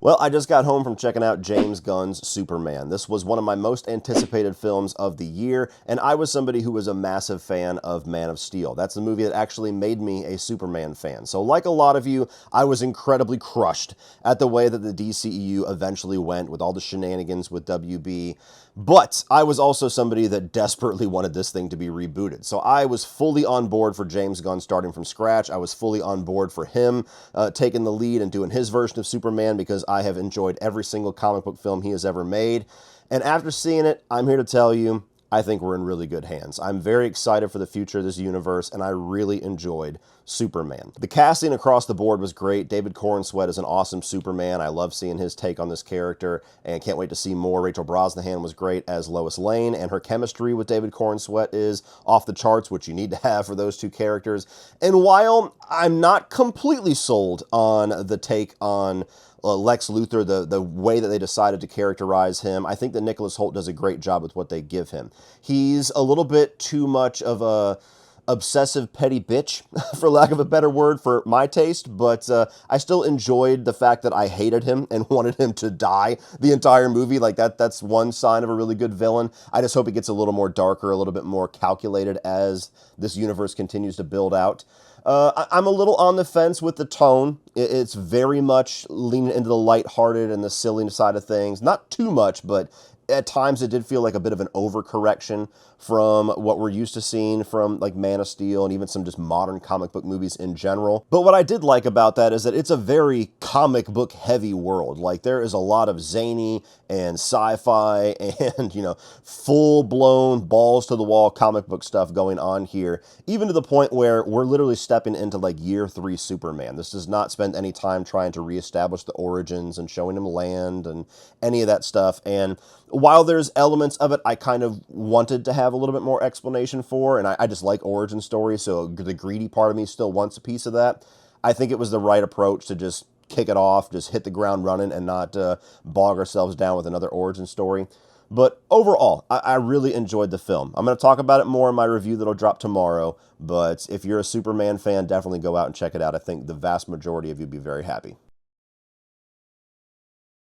Well, I just got home from checking out James Gunn's Superman. This was one of my most anticipated films of the year, and I was somebody who was a massive fan of Man of Steel. That's the movie that actually made me a Superman fan. So like a lot of you, I was incredibly crushed at the way that the DCEU eventually went with all the shenanigans with WB. But I was also somebody that desperately wanted this thing to be rebooted. So I was fully on board for James Gunn starting from scratch. I was fully on board for him taking the lead and doing his version of Superman because I have enjoyed every single comic book film he has ever made. And after seeing it, I'm here to tell you, I think we're in really good hands. I'm very excited for the future of this universe, and I really enjoyed Superman. The casting across the board was great. David Corenswet is an awesome Superman. I love seeing his take on this character, and can't wait to see more. Rachel Brosnahan was great as Lois Lane, and her chemistry with David Corenswet is off the charts, which you need to have for those two characters. And while I'm not completely sold on the take on Lex Luthor, the way that they decided to characterize him, I think that Nicholas Hoult does a great job with what they give him. He's a little bit too much of a obsessive petty bitch, for lack of a better word, for my taste, but I still enjoyed the fact that I hated him and wanted him to die the entire movie. Like that's one sign of a really good villain. I just hope it gets a little more darker, a little bit more calculated as this universe continues to build out. I'm a little on the fence with the tone. It's very much leaning into the lighthearted and the silliness side of things. Not too much, but at times it did feel like a bit of an overcorrection from what we're used to seeing from like Man of Steel and even some just modern comic book movies in general. But what I did like about that is that it's a very comic book heavy world. Like there is a lot of zany and sci-fi and, full-blown balls to the wall comic book stuff going on here, even to the point where we're literally stepping into like year 3 Superman. This does not spend any time trying to reestablish the origins and showing him land and any of that stuff. And while there's elements of it I kind of wanted to have a little bit more explanation for, and I just like origin stories, so the greedy part of me still wants a piece of that, I think it was the right approach to just kick it off, just hit the ground running and not bog ourselves down with another origin story. But overall, I really enjoyed the film. I'm going to talk about it more in my review that'll drop tomorrow, but if you're a Superman fan, definitely go out and check it out. I think the vast majority of you would be very happy.